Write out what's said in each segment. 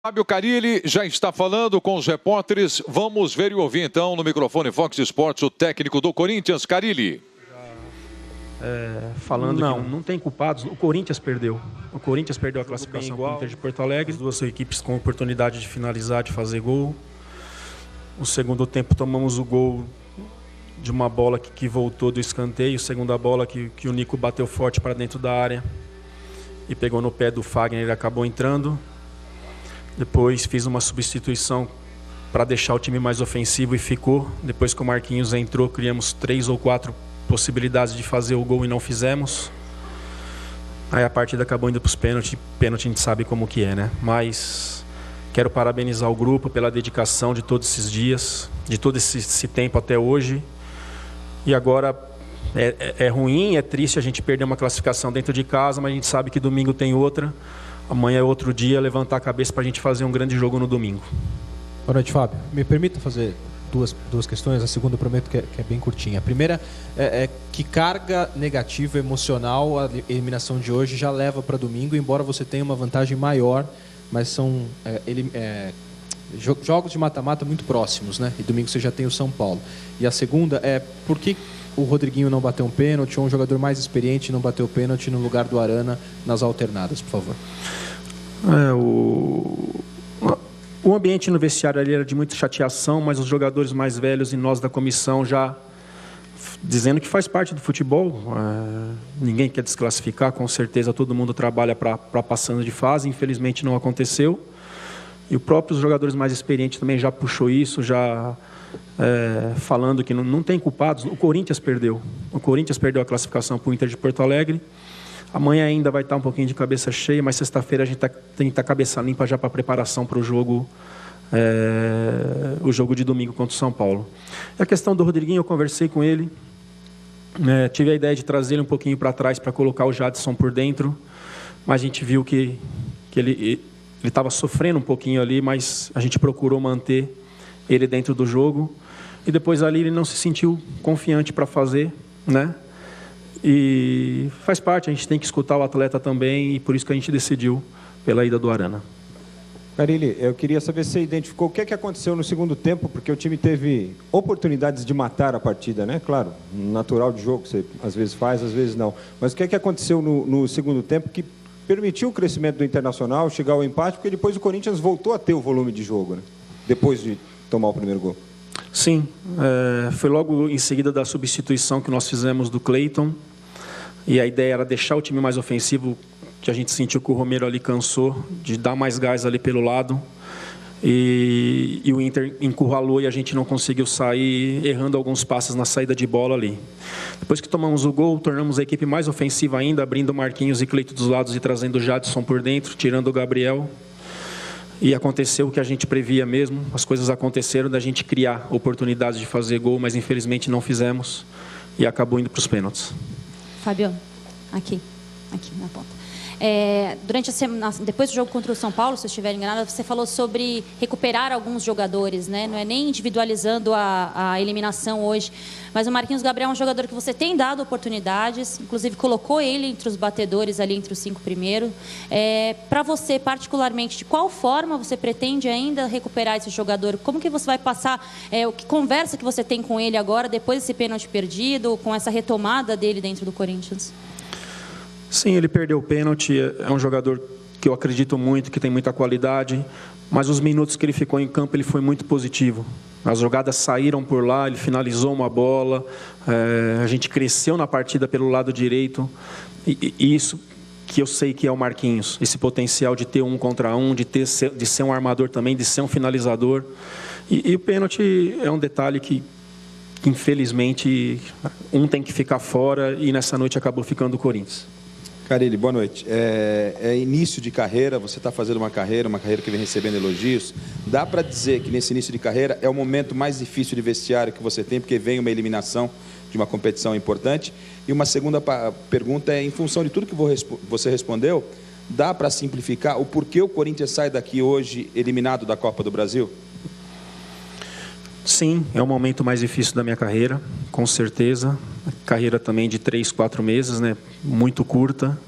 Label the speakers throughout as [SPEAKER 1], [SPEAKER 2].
[SPEAKER 1] Fábio Carilli já está falando com os repórteres. Vamos ver e ouvir então no microfone Fox Sports o técnico do Corinthians, Carilli.
[SPEAKER 2] Falando que não tem culpados, o Corinthians perdeu. O Corinthians perdeu a classificação para o Inter de Porto Alegre. As duas equipes com oportunidade de finalizar, de fazer gol. O segundo tempo tomamos o gol de uma bola que voltou do escanteio. Segunda bola que o Nico bateu forte para dentro da área e pegou no pé do Fagner, ele acabou entrando. Depois fiz uma substituição para deixar o time mais ofensivo e ficou. Depois que o Marquinhos entrou, criamos 3 ou 4 possibilidades de fazer o gol e não fizemos. Aí a partida acabou indo para os pênaltis. Pênalti a gente sabe como que é, né? Mas quero parabenizar o grupo pela dedicação de todos esses dias, de todo esse tempo até hoje. E agora é ruim, é triste a gente perder uma classificação dentro de casa, mas a gente sabe que domingo tem outra. Amanhã é outro dia, levantar a cabeça para a gente fazer um grande jogo no domingo.
[SPEAKER 3] Boa noite, Fábio. Me permita fazer duas questões. A segunda eu prometo que é bem curtinha. A primeira é que carga negativa, emocional, a eliminação de hoje já leva para domingo, embora você tenha uma vantagem maior, mas são jogos de mata-mata muito próximos, né? E domingo você já tem o São Paulo. E a segunda é por que o Rodriguinho não bateu um pênalti, ou um jogador mais experiente não bateu o pênalti no lugar do Arana nas alternadas, por favor.
[SPEAKER 2] O ambiente no vestiário ali era de muita chateação, mas os jogadores mais velhos e nós da comissão já dizendo que faz parte do futebol. Ninguém quer desclassificar, com certeza todo mundo trabalha para passando de fase, infelizmente não aconteceu. E o próprio os jogadores mais experientes também já puxou isso, já falando que não tem culpados. O Corinthians perdeu. O Corinthians perdeu a classificação para o Inter de Porto Alegre. Amanhã ainda vai estar um pouquinho de cabeça cheia, mas sexta-feira a gente tem que estar cabeça limpa já para a preparação para o jogo de domingo contra o São Paulo. E a questão do Rodriguinho, eu conversei com ele, tive a ideia de trazer ele um pouquinho para trás para colocar o Jadson por dentro, mas a gente viu que ele estava sofrendo um pouquinho ali, mas a gente procurou manter ele dentro do jogo. E depois ali ele não se sentiu confiante para fazer, né? E faz parte, a gente tem que escutar o atleta também, e por isso que a gente decidiu pela ida do Arana.
[SPEAKER 4] Carilli, eu queria saber se você identificou o que aconteceu no segundo tempo, porque o time teve oportunidades de matar a partida, né? Claro, natural de jogo, você às vezes faz, às vezes não. Mas o que aconteceu no segundo tempo que permitiu o crescimento do Internacional, chegar ao empate, porque depois o Corinthians voltou a ter o volume de jogo, né? Depois de tomar o primeiro gol.
[SPEAKER 2] Sim, foi logo em seguida da substituição que nós fizemos do Cleiton, e a ideia era deixar o time mais ofensivo, que a gente sentiu que o Romero ali cansou de dar mais gás ali pelo lado, e o Inter encurralou e a gente não conseguiu sair, errando alguns passes na saída de bola ali. Depois que tomamos o gol, tornamos a equipe mais ofensiva ainda, abrindo Marquinhos e Cleiton dos lados e trazendo o Jadson por dentro, tirando o Gabriel. E aconteceu o que a gente previa mesmo, as coisas aconteceram da gente criar oportunidades de fazer gol, mas infelizmente não fizemos e acabou indo para os pênaltis.
[SPEAKER 5] Fábio, aqui na ponta. Durante a semana, depois do jogo contra o São Paulo, se eu estiver enganada, você falou sobre recuperar alguns jogadores, né? Não é nem individualizando a eliminação hoje, mas o Marquinhos Gabriel é um jogador que você tem dado oportunidades, inclusive colocou ele entre os batedores ali, entre os 5 primeiros. Para você, particularmente, de qual forma você pretende ainda recuperar esse jogador? Como que você vai passar, que conversa que você tem com ele agora, depois desse pênalti perdido, com essa retomada dele dentro do Corinthians?
[SPEAKER 2] Sim, ele perdeu o pênalti, é um jogador que eu acredito muito, que tem muita qualidade, mas os minutos que ele ficou em campo, ele foi muito positivo. As jogadas saíram por lá, ele finalizou uma bola, a gente cresceu na partida pelo lado direito, e isso que eu sei que é o Marquinhos, esse potencial de ter 1 contra 1, de ser um armador também, de ser um finalizador. E o pênalti é um detalhe que infelizmente, um tem que ficar fora, e nessa noite acabou ficando o Corinthians.
[SPEAKER 6] Carilli, boa noite. Início de carreira, você está fazendo uma carreira que vem recebendo elogios. Dá para dizer que nesse início de carreira é o momento mais difícil de vestiário que você tem, porque vem uma eliminação de uma competição importante? E uma segunda pergunta é, em função de tudo que você respondeu, dá para simplificar o porquê o Corinthians sai daqui hoje eliminado da Copa do Brasil?
[SPEAKER 2] Sim, é o momento mais difícil da minha carreira, com certeza. Carreira também de 3, 4 meses, né? Muito curta.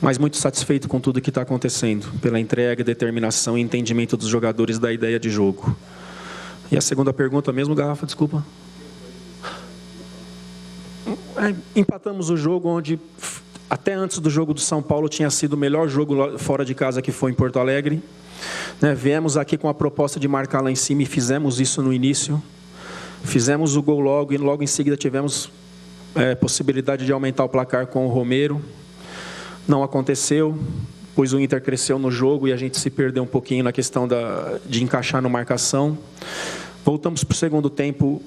[SPEAKER 2] mas muito satisfeito com tudo que está acontecendo, pela entrega, determinação e entendimento dos jogadores da ideia de jogo. E a segunda pergunta mesmo, Garrafa, desculpa. Empatamos o jogo onde, até antes do jogo do São Paulo, tinha sido o melhor jogo fora de casa que foi em Porto Alegre. Viemos aqui com a proposta de marcar lá em cima e fizemos isso no início. Fizemos o gol logo e logo em seguida tivemos possibilidade de aumentar o placar com o Romero. Não aconteceu, pois o Inter cresceu no jogo e a gente se perdeu um pouquinho na questão de encaixar no marcação. Voltamos para o segundo tempo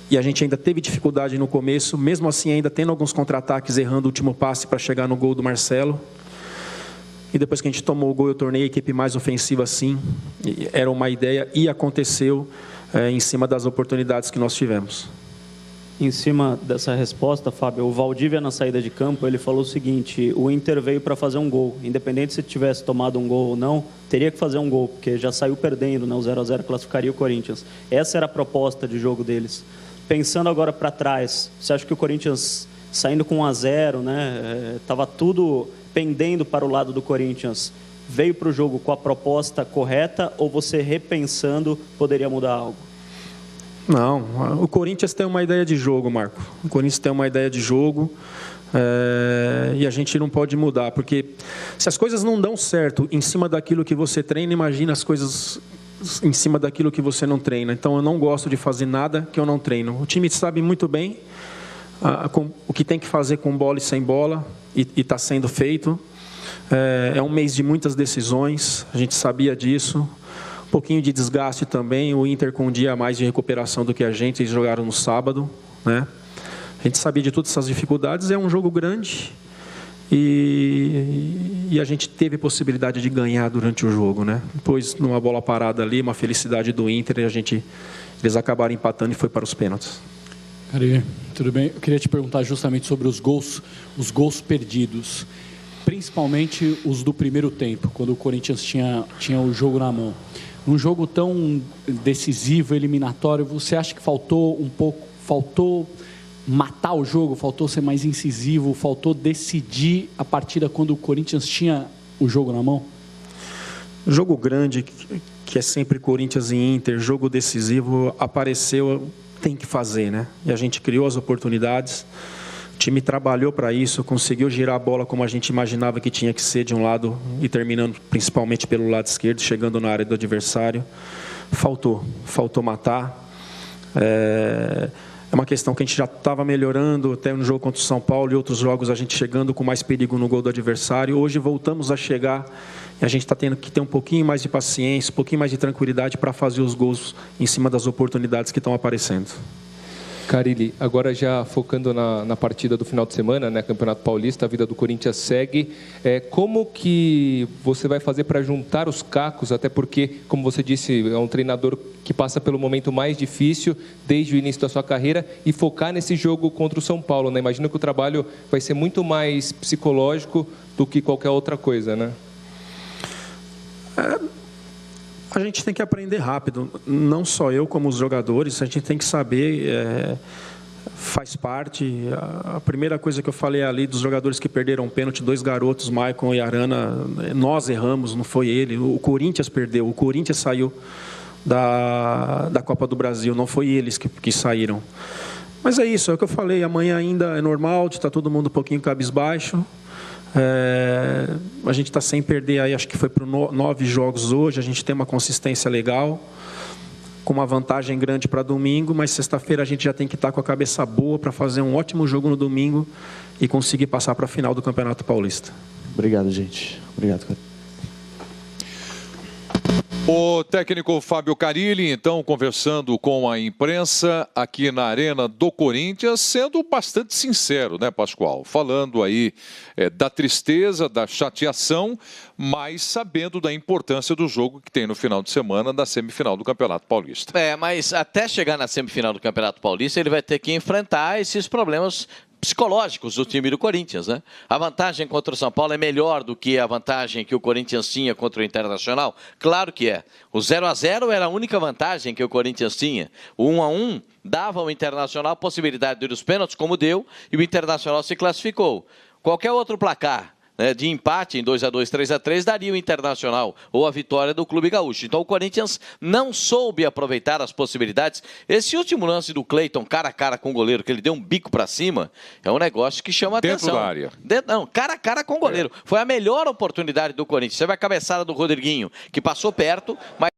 [SPEAKER 2] e a gente ainda teve dificuldade no começo, mesmo assim ainda tendo alguns contra-ataques, errando o último passe para chegar no gol do Marcelo. E depois que a gente tomou o gol, eu tornei a equipe mais ofensiva, sim. Era uma ideia e aconteceu em cima das oportunidades que nós tivemos.
[SPEAKER 7] Em cima dessa resposta, Fábio, o Valdívia, na saída de campo, ele falou o seguinte: o Inter veio para fazer um gol. Independente se tivesse tomado um gol ou não, teria que fazer um gol, porque já saiu perdendo, né? O 0-0 classificaria o Corinthians. Essa era a proposta de jogo deles. Pensando agora para trás, você acha que o Corinthians, saindo com 1-0, né? Estava tudo pendendo para o lado do Corinthians, veio para o jogo com a proposta correta, ou você, repensando, poderia mudar algo?
[SPEAKER 2] Não, o Corinthians tem uma ideia de jogo, Marco. O Corinthians tem uma ideia de jogo e a gente não pode mudar, porque se as coisas não dão certo em cima daquilo que você treina, imagina as coisas em cima daquilo que você não treina. Então, eu não gosto de fazer nada que eu não treino. O time sabe muito bem o que tem que fazer com bola e sem bola, e está sendo feito. É um mês de muitas decisões, a gente sabia disso. Um pouquinho de desgaste também, o Inter com um dia a mais de recuperação do que a gente, eles jogaram no sábado, né? A gente sabia de todas essas dificuldades, é um jogo grande e a gente teve possibilidade de ganhar durante o jogo, né? Depois, numa bola parada ali, uma felicidade do Inter, eles acabaram empatando e foi para os pênaltis.
[SPEAKER 8] Carilli, tudo bem? Eu queria te perguntar justamente sobre os gols perdidos, principalmente os do primeiro tempo, quando o Corinthians tinha o jogo na mão. Num jogo tão decisivo, eliminatório, você acha que faltou matar o jogo, faltou ser mais incisivo, faltou decidir a partida quando o Corinthians tinha o jogo na mão?
[SPEAKER 2] Jogo grande, que é sempre Corinthians e Inter, jogo decisivo, apareceu, tem que fazer, né? E a gente criou as oportunidades, o time trabalhou para isso, conseguiu girar a bola como a gente imaginava que tinha que ser de um lado e terminando principalmente pelo lado esquerdo, chegando na área do adversário. Faltou matar. É uma questão que a gente já estava melhorando, até no jogo contra o São Paulo e outros jogos a gente chegando com mais perigo no gol do adversário. Hoje voltamos a chegar e a gente está tendo que ter um pouquinho mais de paciência, um pouquinho mais de tranquilidade para fazer os gols em cima das oportunidades que estão aparecendo.
[SPEAKER 9] Carilli, agora já focando na partida do final de semana, né, Campeonato Paulista, a vida do Corinthians segue. Como que você vai fazer para juntar os cacos, até porque, como você disse, é um treinador que passa pelo momento mais difícil desde o início da sua carreira, e focar nesse jogo contra o São Paulo, né? Imagino que o trabalho vai ser muito mais psicológico do que qualquer outra coisa, né?
[SPEAKER 2] A gente tem que aprender rápido, não só eu como os jogadores, a gente tem que saber, faz parte. A primeira coisa que eu falei ali dos jogadores que perderam o pênalti, 2 garotos, Maicon e Arana, nós erramos, não foi ele. O Corinthians perdeu, o Corinthians saiu da Copa do Brasil, não foi eles que saíram. Mas é isso, é o que eu falei, amanhã ainda é normal, está todo mundo um pouquinho cabisbaixo. A gente está sem perder aí, acho que foi para 9 jogos hoje, a gente tem uma consistência legal, com uma vantagem grande para domingo, mas sexta-feira a gente já tem que estar com a cabeça boa para fazer um ótimo jogo no domingo e conseguir passar para a final do Campeonato Paulista.
[SPEAKER 7] Obrigado, gente. Obrigado, cara.
[SPEAKER 1] O técnico Fábio Carilli, então, conversando com a imprensa aqui na Arena do Corinthians, sendo bastante sincero, né, Pascoal? Falando aí da tristeza, da chateação, mas sabendo da importância do jogo que tem no final de semana da semifinal do Campeonato Paulista.
[SPEAKER 10] Mas até chegar na semifinal do Campeonato Paulista, ele vai ter que enfrentar esses problemas psicológicos do time do Corinthians, né? A vantagem contra o São Paulo é melhor do que a vantagem que o Corinthians tinha contra o Internacional? Claro que é. O 0-0 era a única vantagem que o Corinthians tinha. O 1-1 dava ao Internacional a possibilidade de ir aos pênaltis, como deu, e o Internacional se classificou. qualquer outro placar, né, de empate em 2-2, 3-3, daria o Internacional ou a vitória do Clube Gaúcho. Então o Corinthians não soube aproveitar as possibilidades. Esse último lance do Cleiton, cara a cara com o goleiro, que ele deu um bico para cima, é um negócio que chama atenção.
[SPEAKER 1] Dentro da área.
[SPEAKER 10] Não, cara a cara com o goleiro. Foi a melhor oportunidade do Corinthians. Você vai a cabeçada do Rodriguinho, que passou perto, mas